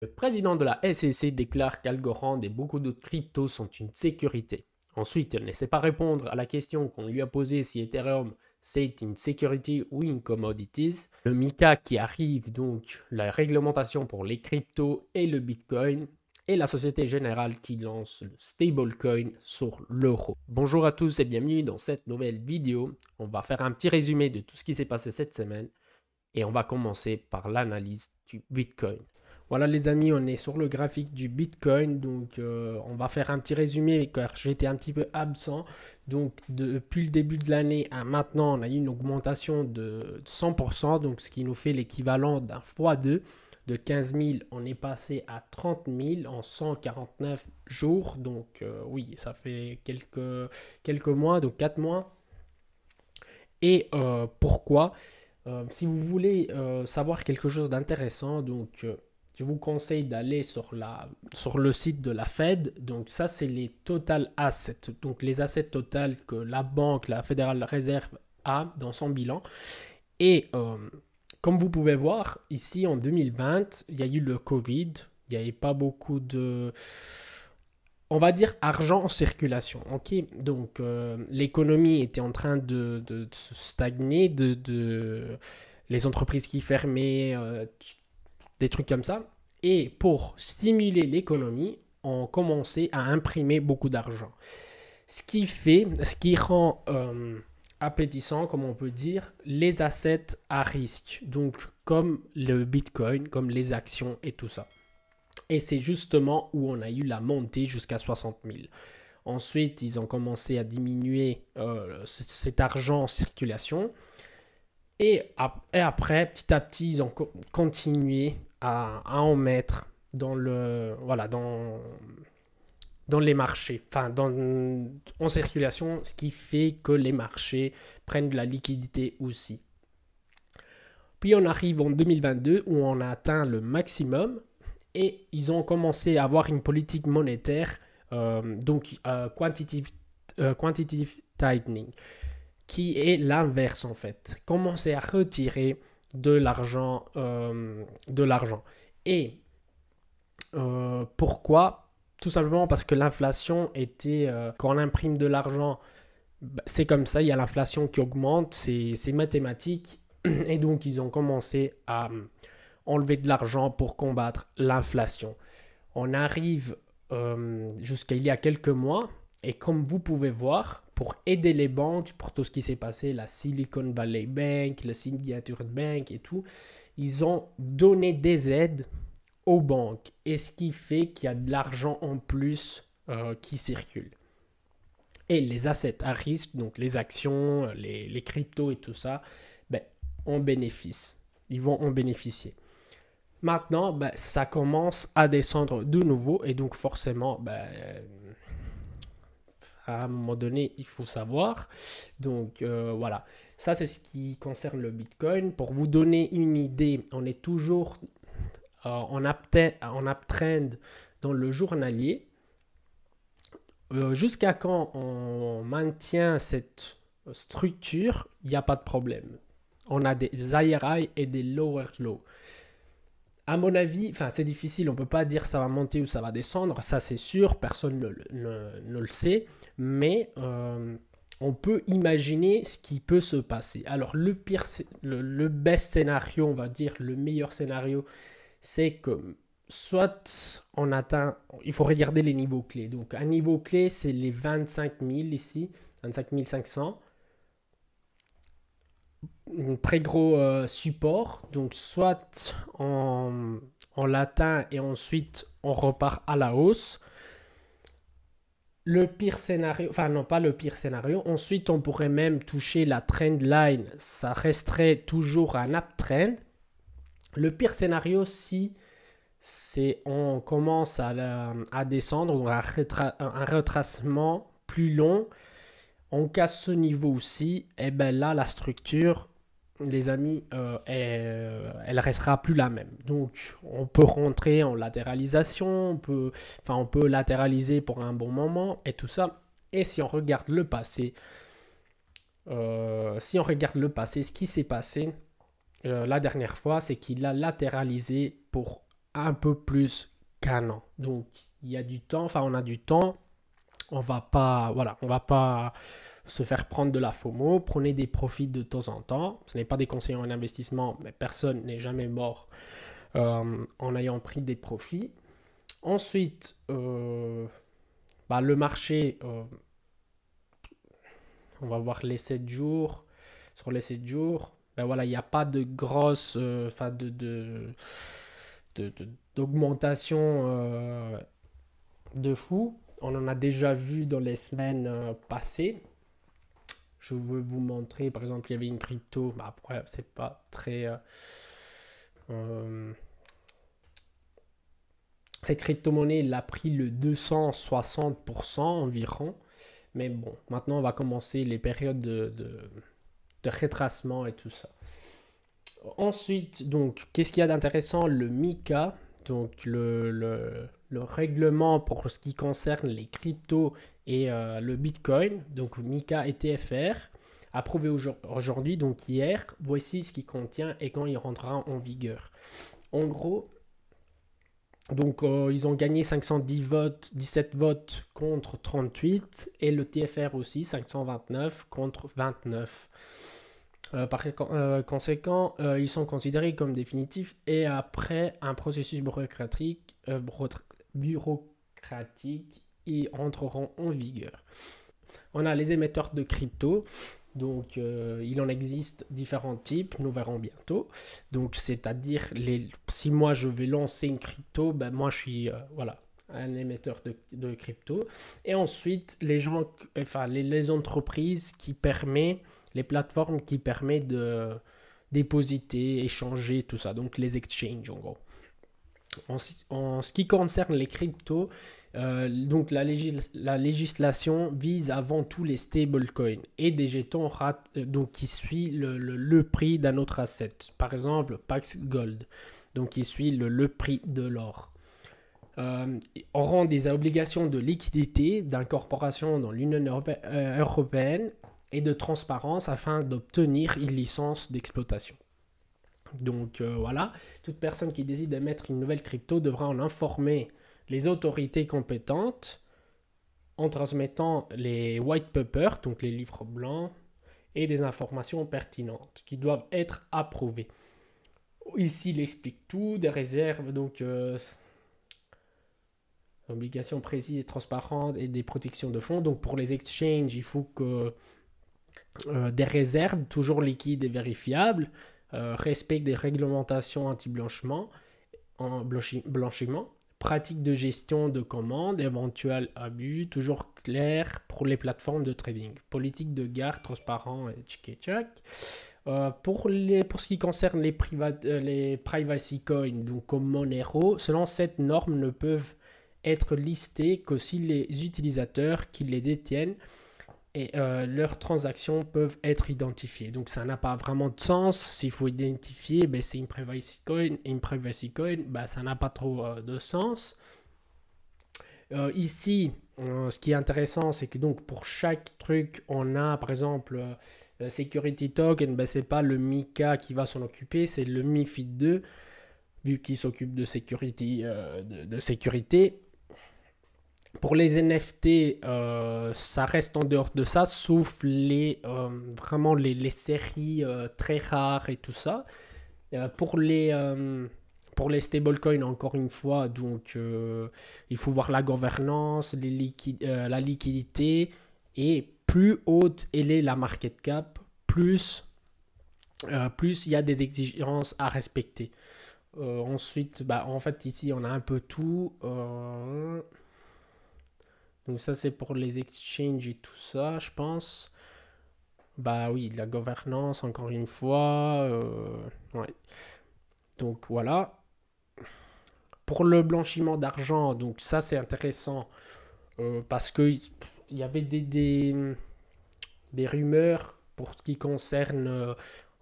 Le président de la SEC déclare qu'Algorand et beaucoup d'autres cryptos sont une sécurité. Ensuite, il ne sait pas répondre à la question qu'on lui a posée si Ethereum c'est une security ou une commodities. Le MiCA qui arrive, donc la réglementation pour les cryptos et le Bitcoin. Et la Société Générale qui lance le stablecoin sur l'euro. Bonjour à tous et bienvenue dans cette nouvelle vidéo. On va faire un petit résumé de tout ce qui s'est passé cette semaine. Et on va commencer par l'analyse du Bitcoin. Voilà les amis, on est sur le graphique du Bitcoin, donc on va faire un petit résumé car j'étais un petit peu absent. Donc depuis le début de l'année à maintenant, on a eu une augmentation de 100%, donc ce qui nous fait l'équivalent d'un x2. De 15 000, on est passé à 30 000 en 149 jours, donc oui, ça fait quelques mois, donc 4 mois. Et pourquoi si vous voulez savoir quelque chose d'intéressant, donc je vous conseille d'aller sur le site de la Fed. Donc ça, c'est les total assets, donc les assets totales que la banque, la Fédérale Réserve a dans son bilan. Et comme vous pouvez voir, ici en 2020, il y a eu le Covid, il n'y avait pas beaucoup de, on va dire, argent en circulation. Ok, donc l'économie était en train de se stagner, les entreprises qui fermaient, des trucs comme ça. Et pour stimuler l'économie, on commençait à imprimer beaucoup d'argent. Ce qui rend appétissant, comme on peut dire, les assets à risque. Donc comme le Bitcoin, comme les actions et tout ça. Et c'est justement où on a eu la montée jusqu'à 60 000. Ensuite, ils ont commencé à diminuer cet argent en circulation. Et après, petit à petit, ils ont continué à en mettre dans dans les marchés, enfin en circulation, ce qui fait que les marchés prennent de la liquidité aussi. Puis on arrive en 2022 où on a atteint le maximum et ils ont commencé à avoir une politique monétaire, quantitative tightening, qui est l'inverse en fait. Commencer à retirer de l'argent. Et pourquoi? Tout simplement parce que l'inflation était, quand on imprime de l'argent, c'est comme ça, il y a l'inflation qui augmente, c'est mathématique. Et donc ils ont commencé à enlever de l'argent pour combattre l'inflation. On arrive jusqu'à il y a quelques mois, et comme vous pouvez voir, pour aider les banques, pour tout ce qui s'est passé, la Silicon Valley Bank, le Signature Bank et tout, ils ont donné des aides aux banques. Et ce qui fait qu'il y a de l'argent en plus qui circule. Et les assets à risque, donc les actions, les cryptos et tout ça, ben, en bénéficient. Ils vont en bénéficier. Maintenant, ben, ça commence à descendre de nouveau et donc forcément, ben, à un moment donné, il faut savoir. Donc voilà, ça c'est ce qui concerne le Bitcoin. Pour vous donner une idée, on est toujours en uptrend dans le journalier. Jusqu'à quand on maintient cette structure, il n'y a pas de problème. On a des higher high et des lower low. À mon avis, c'est difficile, on ne peut pas dire ça va monter ou ça va descendre, ça c'est sûr, personne ne le sait, mais on peut imaginer ce qui peut se passer. Alors le best scénario, on va dire, le meilleur scénario, c'est que soit on atteint, il faut regarder les niveaux clés. Donc un niveau clé, c'est les 25 000 ici, 25 500. Un très gros support. Donc soit on l'atteint et ensuite on repart à la hausse. Le pire scénario, enfin non pas le pire scénario, ensuite on pourrait même toucher la trend line, ça resterait toujours un uptrend. Le pire scénario, si c'est on commence à descendre, donc un retracement plus long, on casse ce niveau aussi, et bien là la structure, les amis, elle restera plus la même. Donc on peut rentrer en latéralisation, on peut latéraliser pour un bon moment et tout ça. Et si on regarde le passé, ce qui s'est passé la dernière fois, c'est qu'il a latéralisé pour un peu plus qu'un an. Donc il y a du temps, enfin on a du temps. On va pas, voilà, on va pas se faire prendre de la FOMO. Prenez des profits de temps en temps. Ce n'est pas des conseils en investissement, mais personne n'est jamais mort en ayant pris des profits. Ensuite, le marché, on va voir les 7 jours. Sur les 7 jours, ben voilà, il n'y a pas de grosse, d'augmentation de fou. On en a déjà vu dans les semaines passées. Je veux vous montrer, par exemple, il y avait une crypto, mais après, c'est pas très. Cette crypto-monnaie, elle a pris le 260% environ. Mais bon, maintenant, on va commencer les périodes de retracement et tout ça. Ensuite, donc, qu'est-ce qu'il y a d'intéressant? Le MiCA, donc le règlement pour ce qui concerne les cryptos et le Bitcoin, donc MiCA et TFR, approuvé aujourd'hui, donc hier. Voici ce qu'il contient et quand il rentrera en vigueur. En gros, donc ils ont gagné 510 votes, 17 votes contre 38 et le TFR aussi 529 contre 29. Par conséquent, ils sont considérés comme définitifs et après un processus bureaucratique, ils entreront en vigueur. On a les émetteurs de crypto, donc il en existe différents types, nous verrons bientôt. Donc c'est-à-dire, si moi je vais lancer une crypto, ben moi je suis un émetteur de crypto. Et ensuite, les entreprises qui permettent, les plateformes qui permettent de dépositer, échanger, tout ça. Donc les exchanges en gros. En ce qui concerne les cryptos, donc la législation vise avant tout les stablecoins et des jetons donc qui suit le prix d'un autre asset. Par exemple, Pax Gold, donc qui suit le prix de l'or. Auront des obligations de liquidité d'incorporation dans l'Union européenne et de transparence afin d'obtenir une licence d'exploitation. Donc voilà, toute personne qui décide d'émettre une nouvelle crypto devra en informer les autorités compétentes en transmettant les white papers, donc les livres blancs, et des informations pertinentes qui doivent être approuvées. Ici, il explique tout, des réserves, donc obligations précises et transparentes et des protections de fonds. Donc pour les exchanges, il faut que des réserves toujours liquides et vérifiables, respect des réglementations anti-blanchiment, blanchiment, pratique de gestion de commandes, éventuels abus, toujours clair pour les plateformes de trading, politique de garde transparent et tchic-tchac. Pour ce qui concerne les privacy coins, donc comme Monero, selon cette norme ne peuvent être listés que si les utilisateurs qui les détiennent et leurs transactions peuvent être identifiées. Donc ça n'a pas vraiment de sens. S'il faut identifier, ben, c'est une privacy coin. Et une privacy coin, ben, ça n'a pas trop de sens. Ici, ce qui est intéressant, c'est que donc pour chaque truc, on a par exemple Security Token, ben, c'est pas le MiCA qui va s'en occuper, c'est le MiFID 2, vu qu'il s'occupe de sécurité. Pour les NFT, ça reste en dehors de ça, sauf vraiment les séries très rares et tout ça. Pour les stablecoins, encore une fois, donc il faut voir la gouvernance, la liquidité, et plus haute elle est la market cap, plus il y a des exigences à respecter. Ensuite, en fait, ici, on a un peu tout. Donc ça, c'est pour les exchanges et tout ça, je pense. Bah oui, la gouvernance, encore une fois. Ouais. Donc voilà. Pour le blanchiment d'argent, donc ça, c'est intéressant. Parce que il y avait des rumeurs pour ce qui concerne...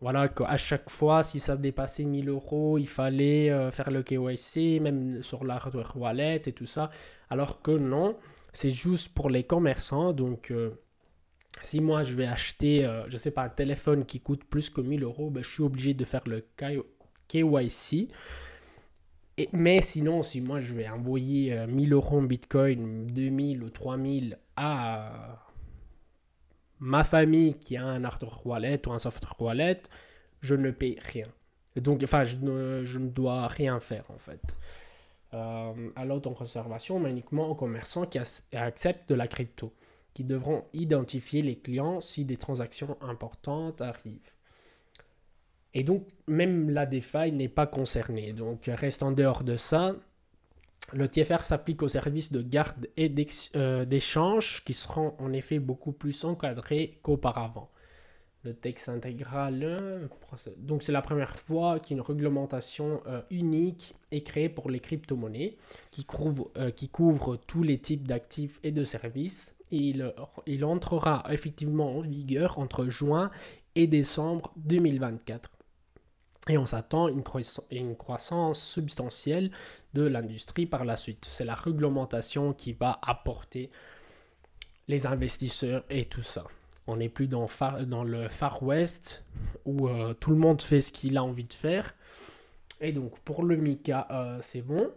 voilà, qu'à chaque fois, si ça dépassait 1000 euros, il fallait faire le KYC, même sur la hardware wallet et tout ça. Alors que non, c'est juste pour les commerçants. Donc, si moi je vais acheter, je sais pas, un téléphone qui coûte plus que 1000 euros, ben, je suis obligé de faire le KYC. Mais sinon, si moi je vais envoyer 1000 euros en Bitcoin, 2000 ou 3000 à ma famille qui a un hardware wallet ou un software wallet, je ne paye rien. Donc, enfin, je ne dois rien faire en fait. À l'auto-conservation, mais uniquement aux commerçants qui acceptent de la crypto, qui devront identifier les clients si des transactions importantes arrivent. Et donc, même la DeFi n'est pas concernée. Donc, reste en dehors de ça. Le TFR s'applique aux services de garde et d'échange qui seront en effet beaucoup plus encadrés qu'auparavant. Le texte intégral, donc c'est la première fois qu'une réglementation unique est créée pour les crypto-monnaies qui couvre tous les types d'actifs et de services. Et il entrera effectivement en vigueur entre juin et décembre 2024. Et on s'attend à une croissance substantielle de l'industrie par la suite. C'est la réglementation qui va apporter les investisseurs et tout ça. On n'est plus dans le Far West où tout le monde fait ce qu'il a envie de faire. Et donc pour le MiCA, c'est bon.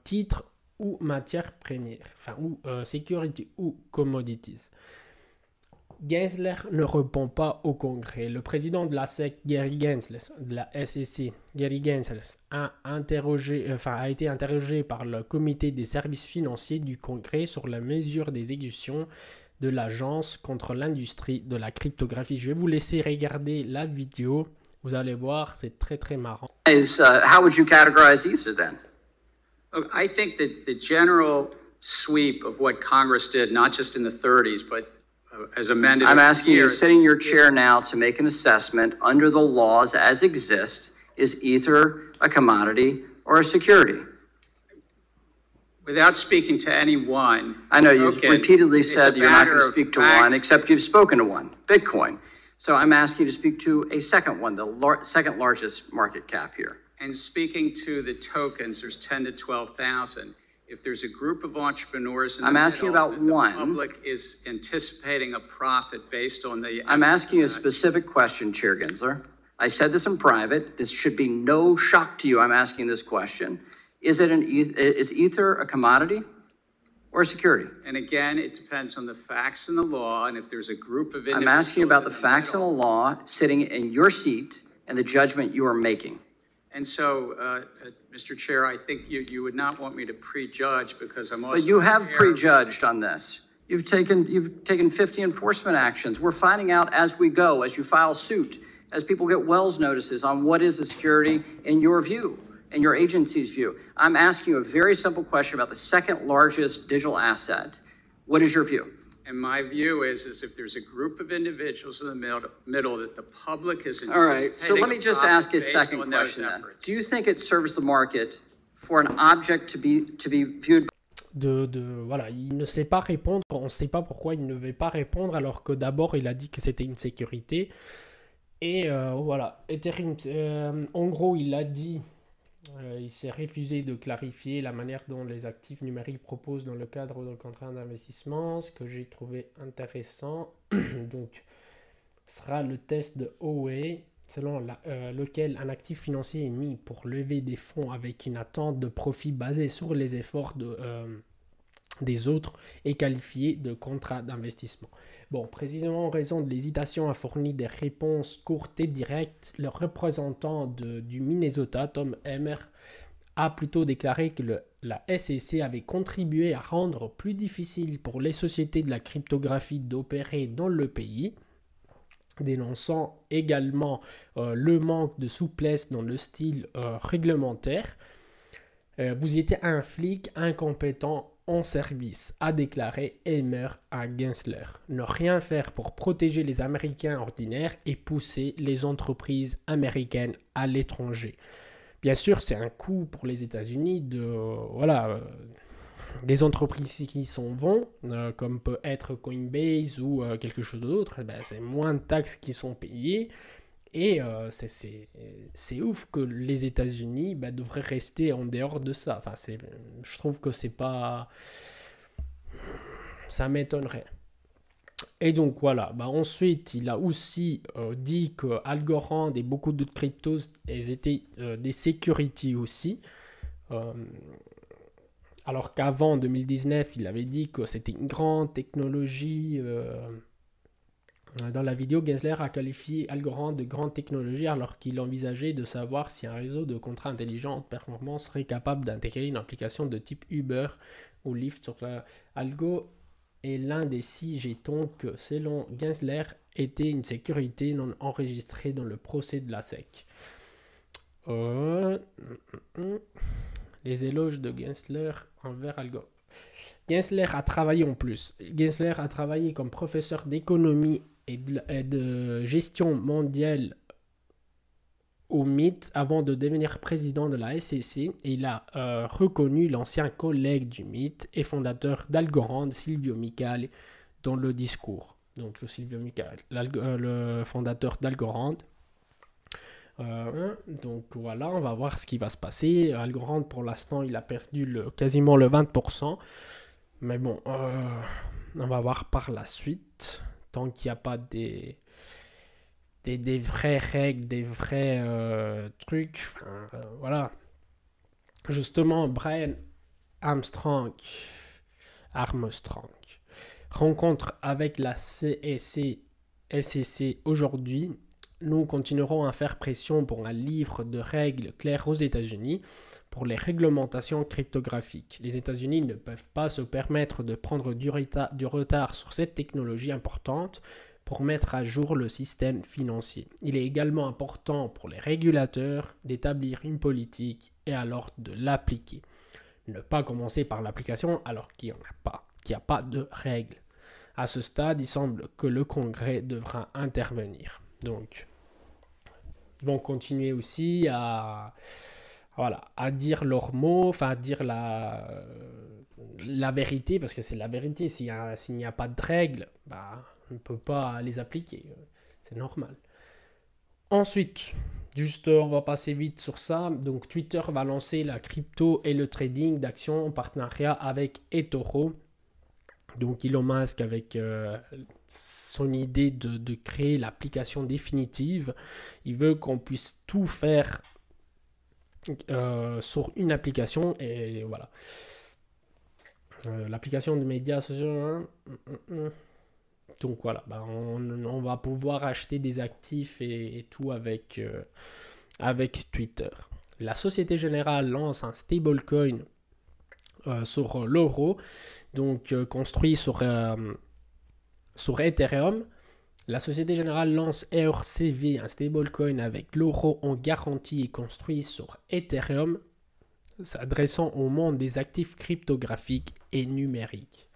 Titre ou matière première, enfin ou security ou commodities. Gensler ne répond pas au Congrès. Le président de la SEC, Gary Gensler, de la SEC, Gary Gensler, a été interrogé par le comité des services financiers du Congrès sur la mesure des exécutions de l'agence contre l'industrie de la cryptographie. Je vais vous laisser regarder la vidéo. Vous allez voir, c'est très très marrant. How would you categorize Ether then? I think that the general sweep of what Congress did, not just in the 30s, but as amended. I'm asking you, sitting in your chair now, to make an assessment under the laws as exist. Is Ether a commodity or a security? Without speaking to anyone. I know you've repeatedly said you're not going to speak to one, except you've spoken to one, Bitcoin. So I'm asking you to speak to a second one, the second largest market cap here. And speaking to the tokens, there's 10 to 12,000. If there's a group of entrepreneurs in the middle, the public is anticipating a profit based on the... I'm asking you a specific question, Chair Gensler. I said this in private. This should be no shock to you. I'm asking this question. Is Ether a commodity or a security? And again, it depends on the facts and the law, and if there's a group of individuals... I'm asking about the facts and the law sitting in your seat and the judgment you are making. And so, Mr. Chair, I think you would not want me to prejudge because I'm also... But you have prejudged on this. You've taken 50 enforcement actions. We're finding out as we go, as you file suit, as people get Wells notices on what is a security in your view, in your agency's view. I'm asking you a very simple question about the second largest digital asset. What is your view? And my view is if there's a group of individuals in the middle that the public is anticipating... All right, so let me just ask a second question then. Do you think it serves the market for an object to be viewed... Voilà, il ne sait pas répondre, on ne sait pas pourquoi il ne veut pas répondre alors que d'abord il a dit que c'était une sécurité. Et voilà, Ethereum, en gros il a dit... il s'est refusé de clarifier la manière dont les actifs numériques proposent dans le cadre de contrat d'investissement, ce que j'ai trouvé intéressant. Donc, sera le test de OA, selon lequel un actif financier est mis pour lever des fonds avec une attente de profit basée sur les efforts des autres est qualifié de contrat d'investissement. Bon, précisément en raison de l'hésitation à fournir des réponses courtes et directes, le représentant du Minnesota, Tom Emmer, a plutôt déclaré que la SEC avait contribué à rendre plus difficile pour les sociétés de la cryptographie d'opérer dans le pays, dénonçant également le manque de souplesse dans le style réglementaire. Vous étiez un flic incompétent en service, a déclaré Emmer à Gensler. Ne rien faire pour protéger les Américains ordinaires et pousser les entreprises américaines à l'étranger. Bien sûr, c'est un coup pour les États-Unis des entreprises qui s'en vont, comme peut être Coinbase ou quelque chose d'autre, c'est moins de taxes qui sont payées. Et c'est ouf que les États-Unis devraient rester en dehors de ça. Enfin, je trouve que c'est pas... Ça m'étonnerait. Et donc voilà, ensuite il a aussi dit que Algorand et beaucoup d'autres cryptos, elles étaient des securities aussi. Alors qu'avant, en 2019, il avait dit que c'était une grande technologie. Dans la vidéo, Gensler a qualifié Algorand de grande technologie alors qu'il envisageait de savoir si un réseau de contrats intelligents de performance serait capable d'intégrer une application de type Uber ou Lyft sur la Algo est l'un des 6 jetons que, selon Gensler, était une sécurité non enregistrée dans le procès de la SEC. Les éloges de Gensler envers Algo. Gensler a travaillé en plus. Gensler a travaillé comme professeur d'économie et de gestion mondiale au MIT avant de devenir président de la SEC. Et il a reconnu l'ancien collègue du MIT et fondateur d'Algorand, Silvio Micali, dans le discours. Donc Silvio Micali, le fondateur d'Algorand. Donc voilà, on va voir ce qui va se passer. Algorand, pour l'instant, il a perdu quasiment le 20%. Mais bon, on va voir par la suite. Tant qu'il n'y a pas des vraies règles, des vrais trucs. Voilà. Justement, Brian Armstrong rencontre avec la SEC aujourd'hui. Nous continuerons à faire pression pour un livre de règles claires aux États-Unis pour les réglementations cryptographiques. Les États-Unis ne peuvent pas se permettre de prendre du retard sur cette technologie importante pour mettre à jour le système financier. Il est également important pour les régulateurs d'établir une politique et alors de l'appliquer. Ne pas commencer par l'application alors qu'il n'y a pas de règles. À ce stade, il semble que le Congrès devra intervenir. Donc, ils vont continuer aussi à dire leurs mots, à dire la vérité, parce que c'est la vérité. S'il n'y a pas de règles, on ne peut pas les appliquer. C'est normal. Ensuite, on va passer vite sur ça. Donc, Twitter va lancer la crypto et le trading d'actions en partenariat avec eToro. Donc Elon Musk avec son idée de créer l'application définitive, il veut qu'on puisse tout faire sur une application et voilà. L'application de médias sociaux. Donc voilà, on va pouvoir acheter des actifs et tout avec Twitter. La Société Générale lance un stablecoin sur l'euro, donc construit sur Ethereum. La Société Générale lance ERC-V, un stablecoin avec l'euro en garantie et construit sur Ethereum, s'adressant au monde des actifs cryptographiques et numériques.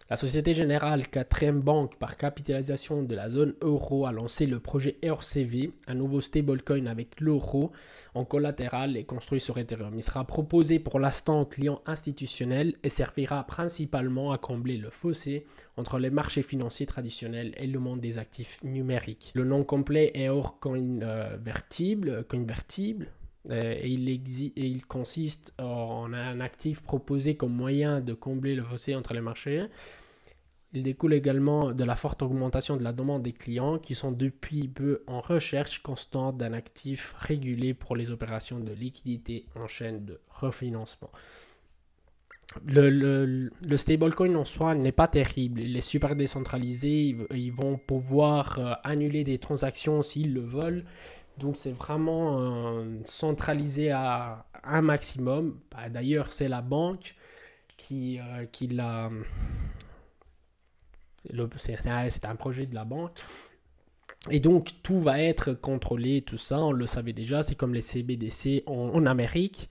La Société Générale, 4e banque par capitalisation de la zone euro, a lancé le projet ERC-V, un nouveau stablecoin avec l'euro en collatéral et construit sur Ethereum. Il sera proposé pour l'instant aux clients institutionnels et servira principalement à combler le fossé entre les marchés financiers traditionnels et le monde des actifs numériques. Le nom complet est Coinvertible. Et il consiste en un actif proposé comme moyen de combler le fossé entre les marchés. Il découle également de la forte augmentation de la demande des clients qui sont depuis peu en recherche constante d'un actif régulé pour les opérations de liquidité en chaîne de refinancement. Le stablecoin en soi n'est pas terrible, il est super décentralisé, ils vont pouvoir annuler des transactions s'ils le veulent. Donc c'est vraiment centralisé à un maximum. D'ailleurs, c'est la banque qui l'a... C'est un projet de la banque. Et donc tout va être contrôlé, tout ça, on le savait déjà. C'est comme les CBDC en Amérique.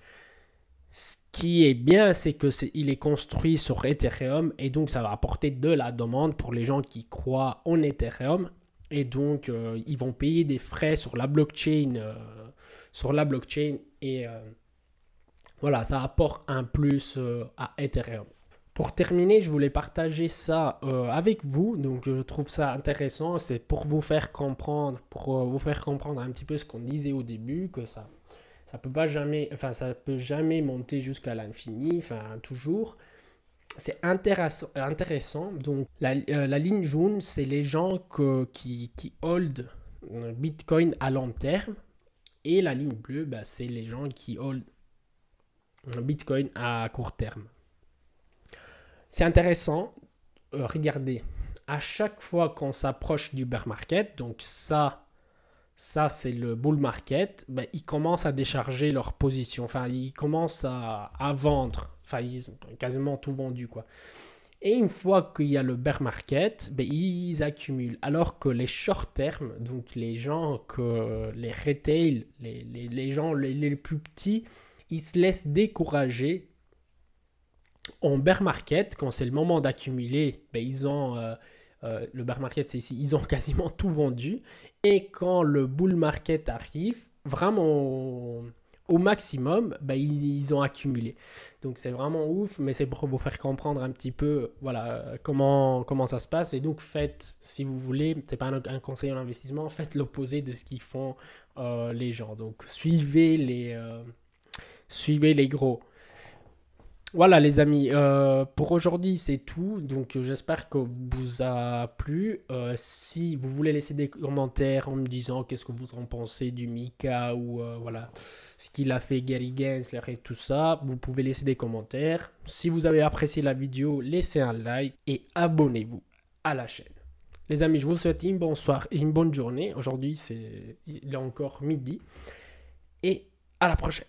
Ce qui est bien, c'est qu'il est construit sur Ethereum. Et donc ça va apporter de la demande pour les gens qui croient en Ethereum. Et donc, ils vont payer des frais sur la blockchain. Et voilà, ça apporte un plus à Ethereum. Pour terminer, je voulais partager ça avec vous. Donc, je trouve ça intéressant. C'est pour vous faire comprendre, un petit peu ce qu'on disait au début, que ça peut jamais monter jusqu'à l'infini, toujours. c'est intéressant. Donc, la ligne jaune, c'est les gens qui hold Bitcoin à long terme. Et la ligne bleue, bah, c'est les gens qui hold Bitcoin à court terme. C'est intéressant. Regardez, à chaque fois qu'on s'approche du bear market, donc ça c'est le bull market, ben, ils commencent à décharger leur position. Enfin, ils commencent à vendre. Enfin, ils ont quasiment tout vendu, quoi. Et une fois qu'il y a le bear market, ben, ils accumulent. Alors que les short term, donc les gens, les retail, les gens les plus petits, ils se laissent décourager en bear market. Quand c'est le moment d'accumuler, ben, ils ont le bear market, c'est ici, ils ont quasiment tout vendu. Et quand le bull market arrive, vraiment au maximum, ben, ils ont accumulé. Donc c'est vraiment ouf, mais c'est pour vous faire comprendre un petit peu voilà, comment ça se passe. Et donc faites, si vous voulez, c'est pas un conseil en investissement, faites l'opposé de ce qu'ils font les gens. Donc suivez les gros. Voilà les amis, pour aujourd'hui c'est tout, donc j'espère que vous a plu. Si vous voulez laisser des commentaires en me disant qu'est-ce que vous en pensez du Mika ou voilà ce qu'il a fait Gary Gensler et tout ça, vous pouvez laisser des commentaires. Si vous avez apprécié la vidéo, laissez un like et abonnez-vous à la chaîne. Les amis, je vous souhaite une bonne soirée et une bonne journée. Aujourd'hui il est encore midi et à la prochaine.